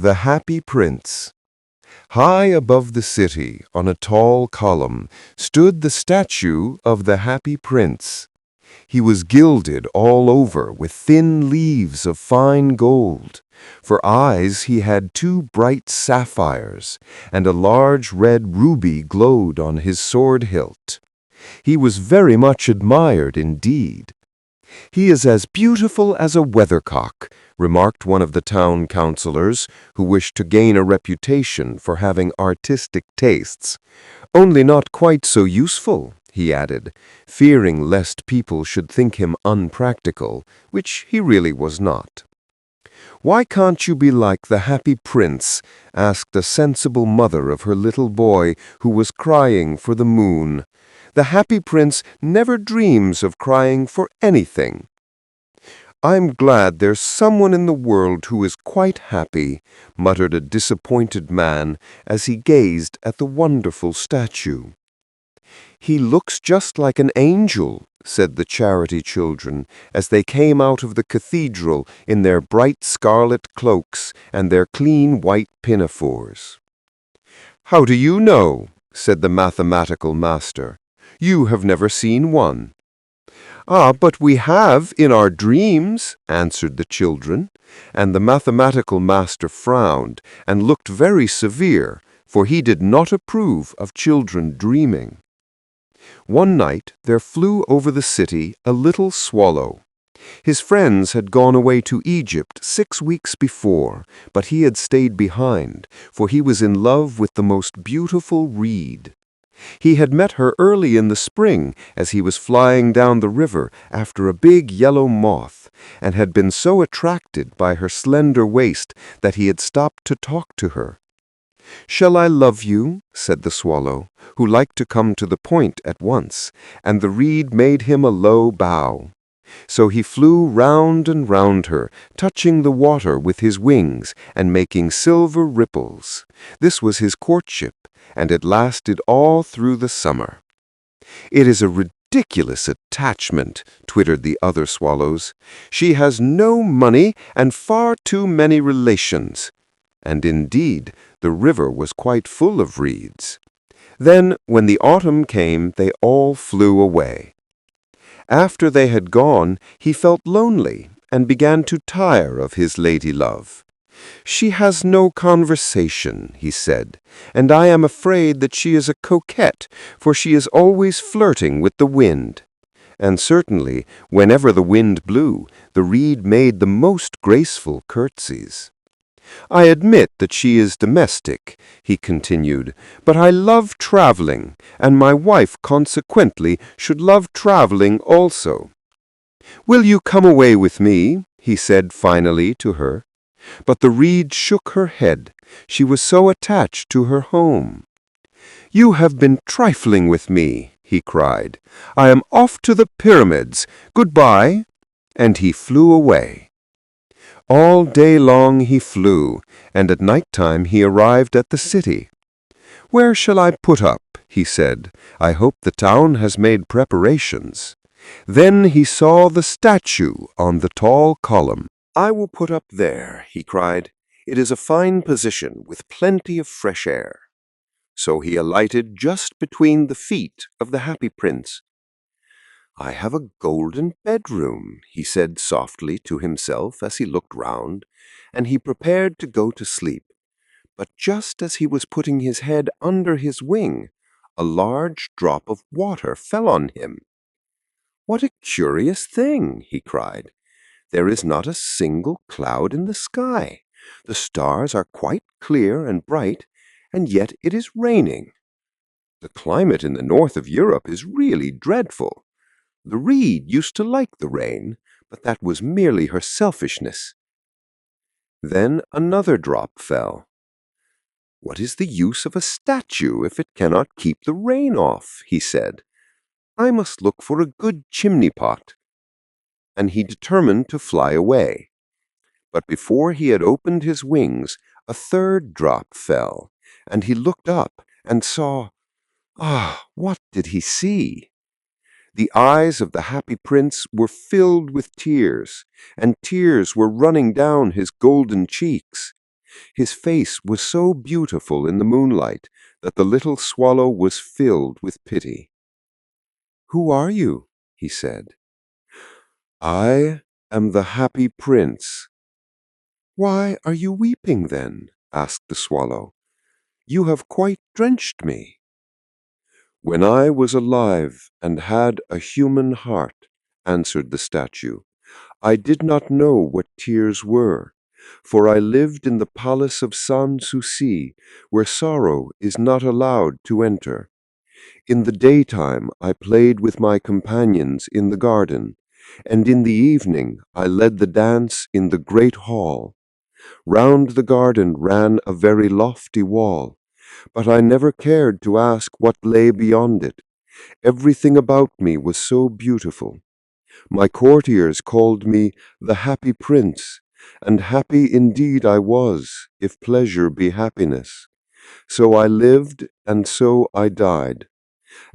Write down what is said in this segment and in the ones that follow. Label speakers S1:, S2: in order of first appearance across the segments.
S1: The Happy Prince. High above the city, on a tall column, stood the statue of the Happy Prince. He was gilded all over with thin leaves of fine gold. For eyes he had two bright sapphires, and a large red ruby glowed on his sword hilt. He was very much admired indeed. "He is as beautiful as a weathercock," remarked one of the town councillors, who wished to gain a reputation for having artistic tastes. "Only not quite so useful," he added, fearing lest people should think him unpractical, which he really was not. "Why can't you be like the Happy Prince?" asked a sensible mother of her little boy who was crying for the moon. "The Happy Prince never dreams of crying for anything." "I'm glad there's someone in the world who is quite happy," muttered a disappointed man as he gazed at the wonderful statue. "He looks just like an angel," said the charity children, as they came out of the cathedral in their bright scarlet cloaks and their clean white pinafores. "How do you know?" said the mathematical master. "You have never seen one." "Ah, but we have in our dreams," answered the children, and the mathematical master frowned and looked very severe, for he did not approve of children dreaming. One night there flew over the city a little swallow. His friends had gone away to Egypt 6 weeks before, but he had stayed behind, for he was in love with the most beautiful reed. He had met her early in the spring as he was flying down the river after a big yellow moth, and had been so attracted by her slender waist that he had stopped to talk to her. "Shall I love you?" said the swallow, who liked to come to the point at once, and the reed made him a low bow. So he flew round and round her, touching the water with his wings and making silver ripples. This was his courtship, and it lasted all through the summer. "It is a ridiculous attachment," twittered the other swallows. "She has no money and far too many relations." And indeed, the river was quite full of reeds. Then, when the autumn came, they all flew away. After they had gone, he felt lonely and began to tire of his lady-love. "She has no conversation," he said, "and I am afraid that she is a coquette, for she is always flirting with the wind." And certainly, whenever the wind blew, the reed made the most graceful curtsies. "I admit that she is domestic," he continued, "but I love traveling, and my wife consequently should love traveling also. Will you come away with me?" he said finally to her. But the reed shook her head. She was so attached to her home. "You have been trifling with me," he cried. "I am off to the pyramids. Goodbye." And he flew away. All day long he flew, and at night-time he arrived at the city. "Where shall I put up?" he said. "I hope the town has made preparations." Then he saw the statue on the tall column. "I will put up there," he cried. "It is a fine position with plenty of fresh air." So he alighted just between the feet of the Happy Prince. "I have a golden bedroom," he said softly to himself as he looked round, and he prepared to go to sleep. But just as he was putting his head under his wing, a large drop of water fell on him. "What a curious thing!" he cried. "There is not a single cloud in the sky. The stars are quite clear and bright, and yet it is raining. The climate in the north of Europe is really dreadful. The reed used to like the rain, but that was merely her selfishness." Then another drop fell. "What is the use of a statue if it cannot keep the rain off?" he said. "I must look for a good chimney-pot." And he determined to fly away. But before he had opened his wings, a third drop fell, and he looked up and saw— what did he see? The eyes of the Happy Prince were filled with tears, and tears were running down his golden cheeks. His face was so beautiful in the moonlight that the little swallow was filled with pity. "Who are you?" he said. "I am the happy prince." "Why are you weeping then?" asked the swallow. "You have quite drenched me." "When I was alive and had a human heart," answered the statue, "I did not know what tears were, for I lived in the palace of Sans Souci, where sorrow is not allowed to enter. In the daytime I played with my companions in the garden, and in the evening I led the dance in the great hall. Round the garden ran a very lofty wall, but I never cared to ask what lay beyond it. Everything about me was so beautiful. My courtiers called me the happy prince, and happy indeed I was, if pleasure be happiness. So I lived, and so I died.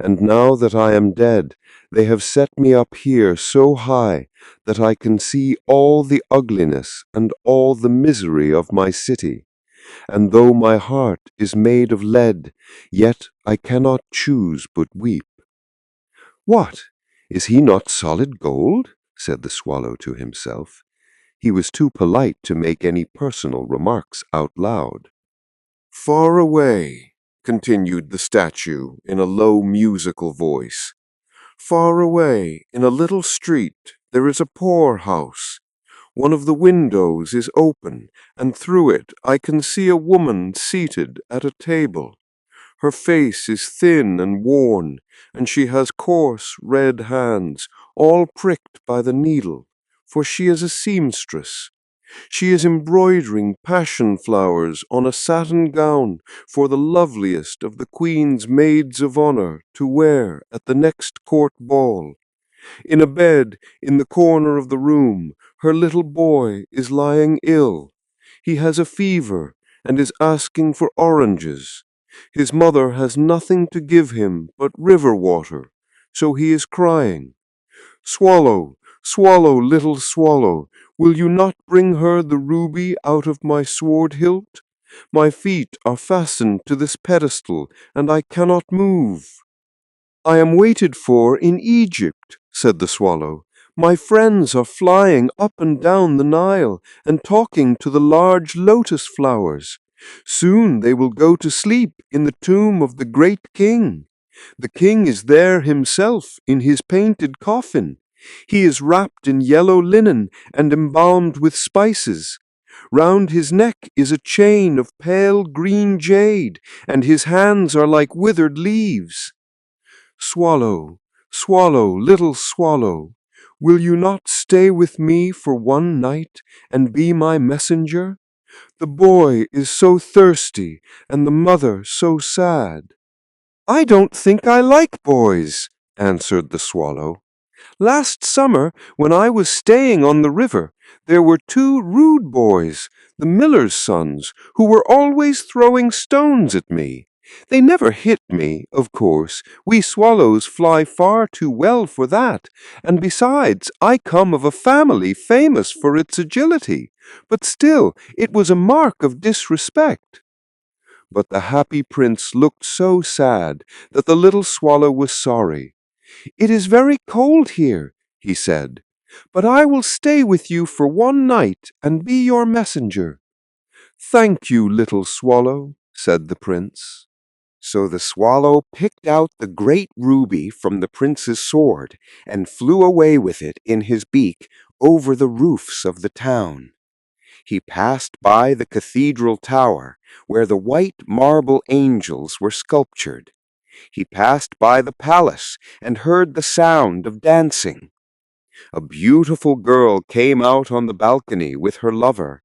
S1: And now that I am dead, they have set me up here so high that I can see all the ugliness and all the misery of my city. And though my heart is made of lead, yet I cannot choose but weep." "What? Is he not solid gold?" said the swallow to himself. He was too polite to make any personal remarks out loud. "Far away," continued the statue in a low musical voice, "far away in a little street there is a poor house. One of the windows is open, and through it I can see a woman seated at a table. Her face is thin and worn, and she has coarse red hands, all pricked by the needle, for she is a seamstress. She is embroidering passion flowers on a satin gown for the loveliest of the Queen's maids of honor to wear at the next court ball. In a bed in the corner of the room, her little boy is lying ill. He has a fever and is asking for oranges. His mother has nothing to give him but river water, so he is crying. Swallow, swallow, little swallow, will you not bring her the ruby out of my sword-hilt? My feet are fastened to this pedestal, and I cannot move." "I am waited for in Egypt," said the swallow. "My friends are flying up and down the Nile and talking to the large lotus flowers. Soon they will go to sleep in the tomb of the great king. The king is there himself in his painted coffin. He is wrapped in yellow linen and embalmed with spices. Round his neck is a chain of pale green jade, and his hands are like withered leaves. Swallow, swallow, little swallow, will you not stay with me for one night and be my messenger? The boy is so thirsty, and the mother so sad." "I don't think I like boys," answered the swallow. "Last summer, when I was staying on the river, there were two rude boys, the miller's sons, who were always throwing stones at me. They never hit me, of course. We swallows fly far too well for that, and besides, I come of a family famous for its agility. But still, it was a mark of disrespect." But the happy prince looked so sad that the little swallow was sorry. "It is very cold here," he said, "but I will stay with you for one night and be your messenger." "Thank you, little swallow," said the prince. So the swallow picked out the great ruby from the prince's sword and flew away with it in his beak over the roofs of the town. He passed by the cathedral tower, where the white marble angels were sculptured. He passed by the palace and heard the sound of dancing. A beautiful girl came out on the balcony with her lover.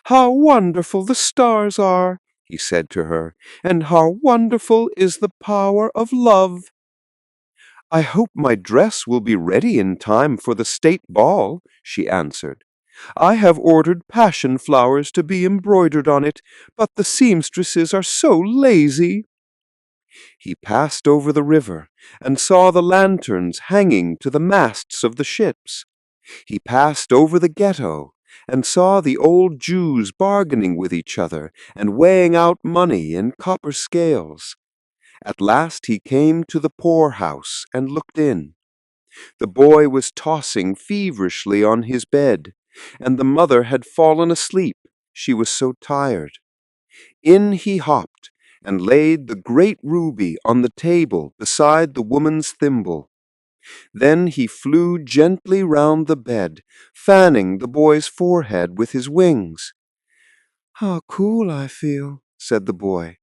S1: "How wonderful the stars are," he said to her, "and how wonderful is the power of love." "I hope my dress will be ready in time for the state ball," she answered. "I have ordered passion flowers to be embroidered on it, but the seamstresses are so lazy." He passed over the river and saw the lanterns hanging to the masts of the ships. He passed over the ghetto and saw the old Jews bargaining with each other and weighing out money in copper scales. At last he came to the poorhouse and looked in. The boy was tossing feverishly on his bed, and the mother had fallen asleep, she was so tired. In he hopped, and laid the great ruby on the table beside the woman's thimble. Then he flew gently round the bed, fanning the boy's forehead with his wings. "How cool I feel," said the boy.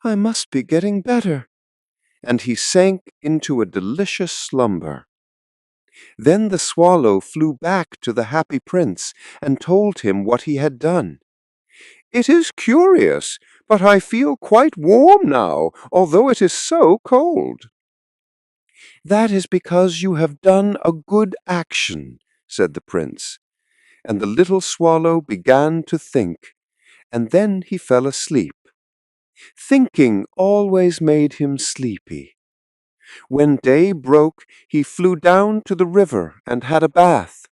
S1: "I must be getting better." And he sank into a delicious slumber. Then the swallow flew back to the happy prince and told him what he had done. "It is curious, but I feel quite warm now, although it is so cold." "That is because you have done a good action," said the prince. And the little swallow began to think, and then he fell asleep. Thinking always made him sleepy. When day broke, he flew down to the river and had a bath.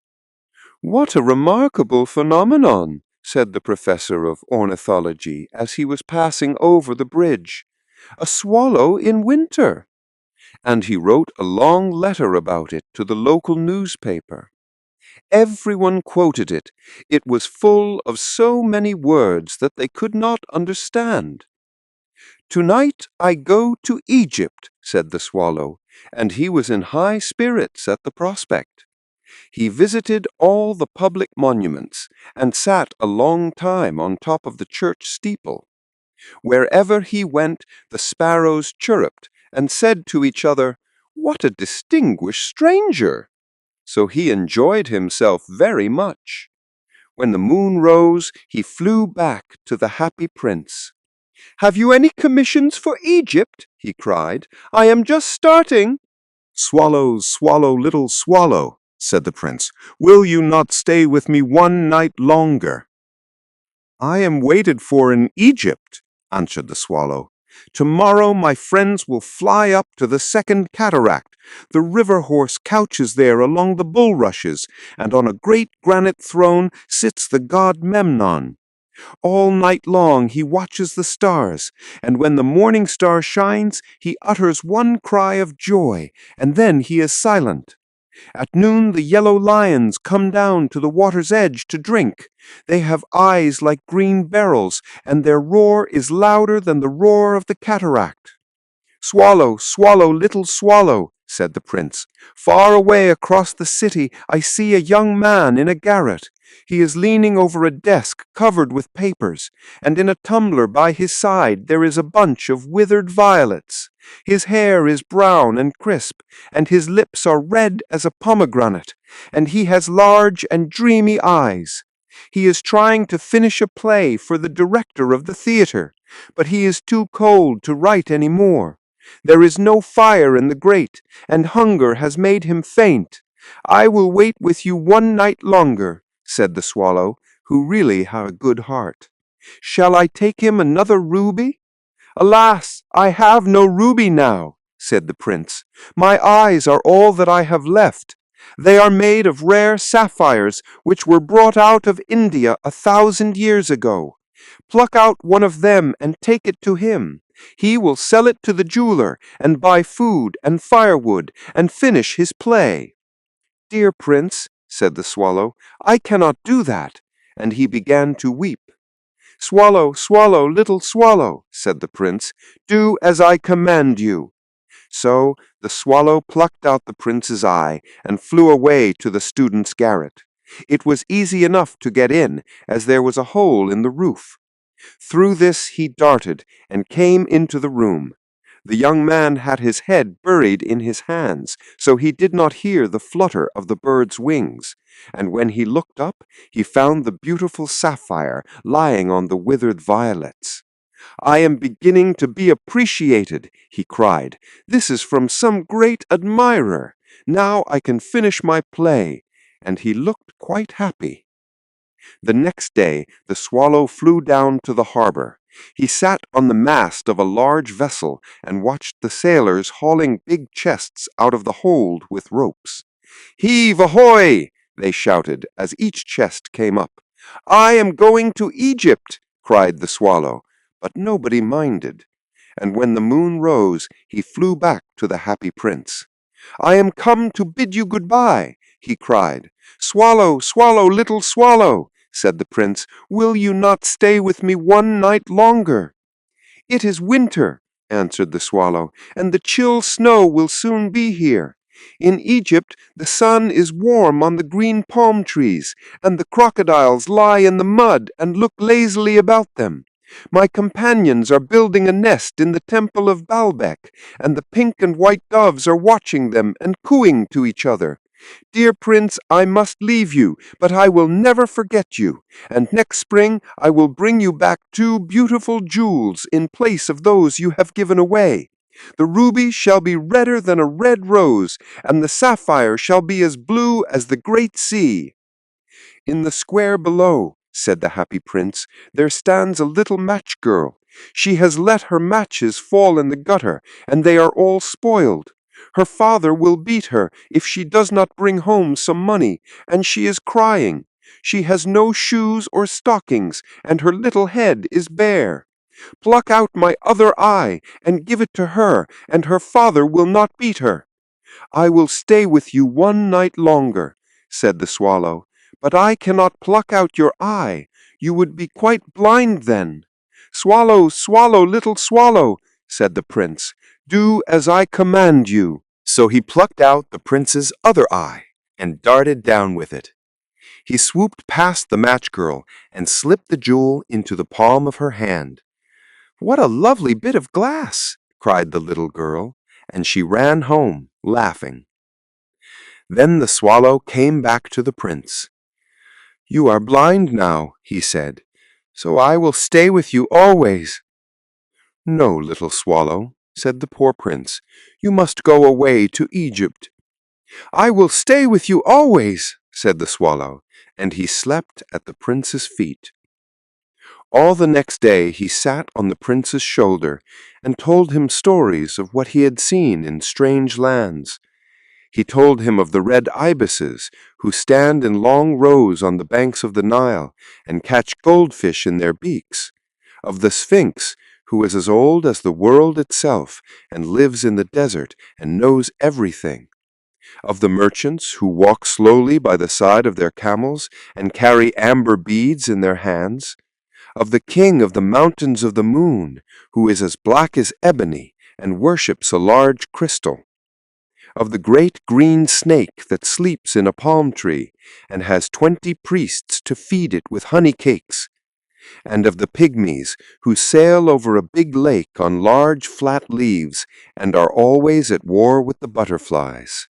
S1: "What a remarkable phenomenon," said the professor of ornithology as he was passing over the bridge. "A swallow in winter." And he wrote a long letter about it to the local newspaper. Everyone quoted it. It was full of so many words that they could not understand. "Tonight I go to Egypt," said the swallow, and he was in high spirits at the prospect. He visited all the public monuments and sat a long time on top of the church steeple. Wherever he went, the sparrows chirruped and said to each other, "What a distinguished stranger!" So he enjoyed himself very much. When the moon rose, he flew back to the happy prince. "Have you any commissions for Egypt?" he cried. "I am just starting."
S2: "Swallow, swallow, little swallow," said the prince, "will you not stay with me one night longer?" "I am waited for in Egypt," answered the swallow. "Tomorrow my friends will fly up to the second cataract. The river horse couches there along the bulrushes, and on a great granite throne sits the god Memnon. All night long he watches the stars, and when the morning star shines, he utters one cry of joy, and then he is silent. At noon the yellow lions come down to the water's edge to drink. They have eyes like green beryls, and their roar is louder than the roar of the cataract." "Swallow, swallow, little swallow," said the prince. "Far away across the city I see a young man in a garret. He is leaning over a desk covered with papers, and in a tumbler by his side there is a bunch of withered violets. His hair is brown and crisp, and his lips are red as a pomegranate, and he has large and dreamy eyes. He is trying to finish a play for the director of the theater, but he is too cold to write any more. There is no fire in the grate, and hunger has made him faint. I will wait with you one night longer," said the swallow, who really had a good heart. "Shall I take him another ruby?" "Alas, I have no ruby now," said the prince. "My eyes are all that I have left. They are made of rare sapphires, which were brought out of India 1,000 years ago. Pluck out one of them and take it to him. He will sell it to the jeweler and buy food and firewood and finish his play." "Dear prince," said the swallow, "I cannot do that," and he began to weep. "Swallow, swallow, little swallow," said the prince, "do as I command you." So the swallow plucked out the prince's eye and flew away to the student's garret. It was easy enough to get in, as there was a hole in the roof. Through this he darted and came into the room. The young man had his head buried in his hands, so he did not hear the flutter of the bird's wings, and when he looked up, he found the beautiful sapphire lying on the withered violets. "I am beginning to be appreciated," he cried. "This is from some great admirer. Now I can finish my play," and he looked quite happy. The next day the swallow flew down to the harbor. He sat on the mast of a large vessel and watched the sailors hauling big chests out of the hold with ropes. "Heave ahoy!" they shouted as each chest came up. "I am going to Egypt," cried the swallow, but nobody minded. And when the moon rose, he flew back to the happy prince. "I am come to bid you good-bye," he cried. "Swallow, swallow, little swallow," said the prince, "will you not stay with me one night longer?" "It is winter," answered the swallow, "and the chill snow will soon be here. In Egypt the sun is warm on the green palm trees, and the crocodiles lie in the mud and look lazily about them. My companions are building a nest in the temple of Baalbec, and the pink and white doves are watching them and cooing to each other. Dear Prince, I must leave you, but I will never forget you, and next spring I will bring you back 2 beautiful jewels in place of those you have given away. The ruby shall be redder than a red rose, and the sapphire shall be as blue as the great sea." "In the square below," said the happy prince, "there stands a little match girl. She has let her matches fall in the gutter, and they are all spoiled. Her father will beat her if she does not bring home some money, and she is crying. She has no shoes or stockings, and her little head is bare. Pluck out my other eye and give it to her, and her father will not beat her." "I will stay with you one night longer," said the swallow, "but I cannot pluck out your eye. You would be quite blind then." "Swallow, swallow, little swallow," said the prince, "do as I command you."
S1: So he plucked out the prince's other eye and darted down with it. He swooped past the match girl and slipped the jewel into the palm of her hand. "What a lovely bit of glass!" cried the little girl, and she ran home, laughing. Then the swallow came back to the prince. "You are blind now," he said, "so I will stay with you always." "No, little swallow," said the poor prince, "you must go away to Egypt." "I will stay with you always," said the swallow, and he slept at the prince's feet. All the next day he sat on the prince's shoulder and told him stories of what he had seen in strange lands. He told him of the red ibises who stand in long rows on the banks of the Nile and catch goldfish in their beaks, of the Sphinx, who is as old as the world itself and lives in the desert and knows everything, of the merchants who walk slowly by the side of their camels and carry amber beads in their hands, of the king of the mountains of the moon, who is as black as ebony and worships a large crystal, of the great green snake that sleeps in a palm tree and has 20 priests to feed it with honey cakes, and of the pygmies who sail over a big lake on large flat leaves and are always at war with the butterflies.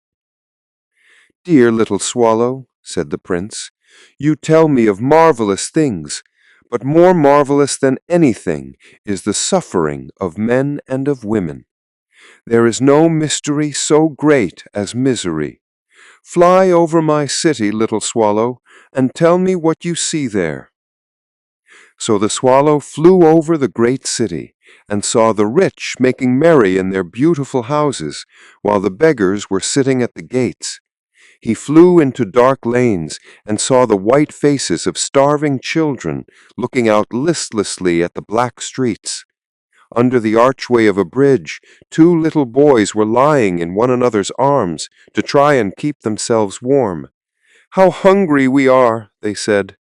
S1: "Dear little swallow," said the prince, "you tell me of marvelous things, but more marvelous than anything is the suffering of men and of women. There is no mystery so great as misery. Fly over my city, little swallow, and tell me what you see there." So the swallow flew over the great city, and saw the rich making merry in their beautiful houses, while the beggars were sitting at the gates. He flew into dark lanes and saw the white faces of starving children looking out listlessly at the black streets. Under the archway of a bridge, 2 little boys were lying in one another's arms to try and keep themselves warm. "How hungry we are," they said.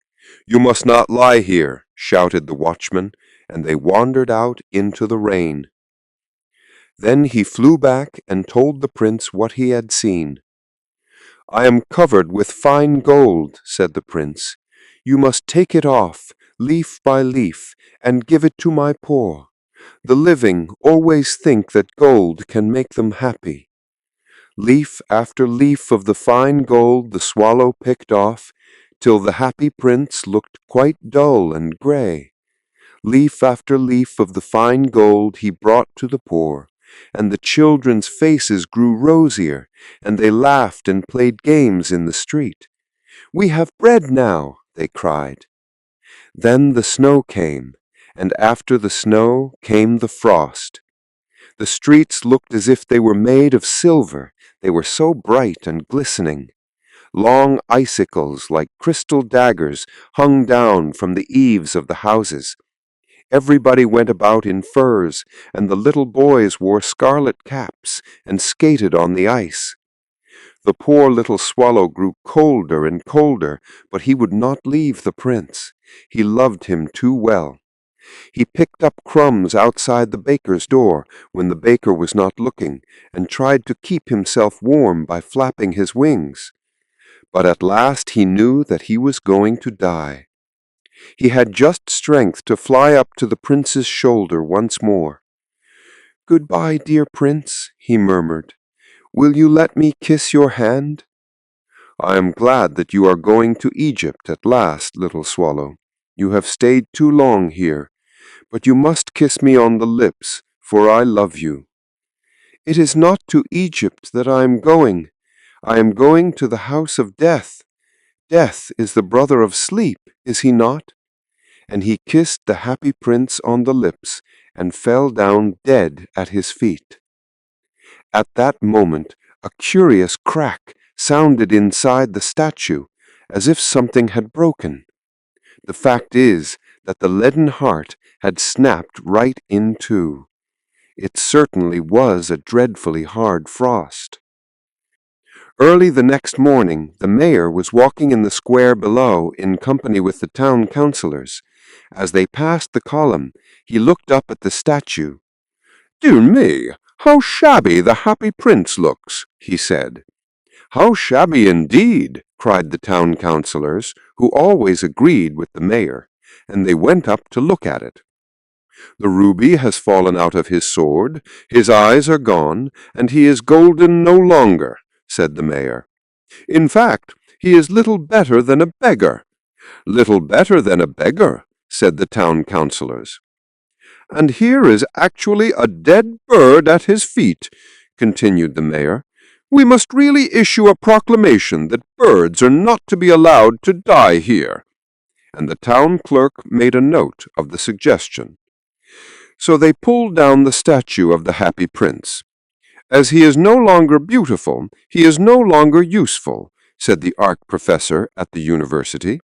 S1: "You must not lie here," shouted the watchman, and they wandered out into the rain. Then he flew back and told the prince what he had seen. "I am covered with fine gold," said the prince. "You must take it off, leaf by leaf, and give it to my poor. The living always think that gold can make them happy." Leaf after leaf of the fine gold the swallow picked off, till the happy prince looked quite dull and grey. Leaf after leaf of the fine gold he brought to the poor, and the children's faces grew rosier, and they laughed and played games in the street. "We have bread now," they cried. Then the snow came, and after the snow came the frost. The streets looked as if they were made of silver, they were so bright and glistening. Long icicles like crystal daggers hung down from the eaves of the houses. Everybody went about in furs, and the little boys wore scarlet caps and skated on the ice. The poor little swallow grew colder and colder, but he would not leave the prince. He loved him too well. He picked up crumbs outside the baker's door when the baker was not looking, and tried to keep himself warm by flapping his wings. But at last he knew that he was going to die. He had just strength to fly up to the prince's shoulder once more. "Goodbye, dear prince," he murmured. "Will you let me kiss your hand?" "I am glad that you are going to Egypt at last, little swallow. You have stayed too long here, but you must kiss me on the lips, for I love you." "It is not to Egypt that I am going. I am going to the house of death. Death is the brother of sleep, is he not?" And he kissed the happy prince on the lips and fell down dead at his feet. At that moment, a curious crack sounded inside the statue, as if something had broken. The fact is that the leaden heart had snapped right in two. It certainly was a dreadfully hard frost. Early the next morning, the mayor was walking in the square below in company with the town councillors. As they passed the column, he looked up at the statue. "Dear me, how shabby the happy prince looks," he said. "How shabby indeed," cried the town councillors, who always agreed with the mayor, and they went up to look at it. "The ruby has fallen out of his sword, his eyes are gone, and he is golden no longer," said the mayor. "In fact, he is little better than a beggar." "Little better than a beggar," said the town councillors. "And here is actually a dead bird at his feet," continued the mayor. "We must really issue a proclamation that birds are not to be allowed to die here." And the town clerk made a note of the suggestion. So they pulled down the statue of the happy prince. "As he is no longer beautiful, he is no longer useful," said the art professor at the university.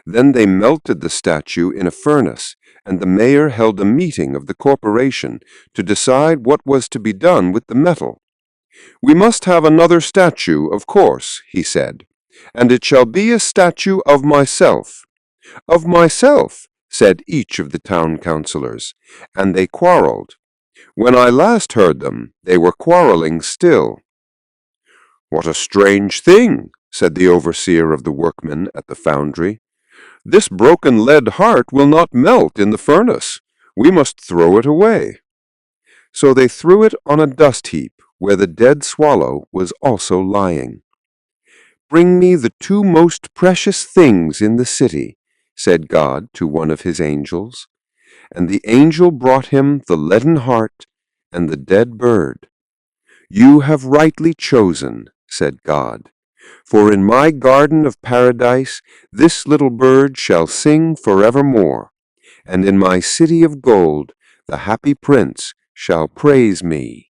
S1: Then they melted the statue in a furnace, and the mayor held a meeting of the corporation to decide what was to be done with the metal. "We must have another statue, of course," he said, "and it shall be a statue of myself." "Of myself," said each of the town councillors, and they quarreled. When I last heard them, they were quarreling still. "What a strange thing," said the overseer of the workmen at the foundry. "This broken lead heart will not melt in the furnace. We must throw it away." So they threw it on a dust heap where the dead swallow was also lying. "Bring me the two most precious things in the city," said God to one of his angels. And the angel brought him the leaden heart and the dead bird. "You have rightly chosen," said God, "for in my garden of paradise this little bird shall sing forevermore, and in my city of gold the happy prince shall praise me."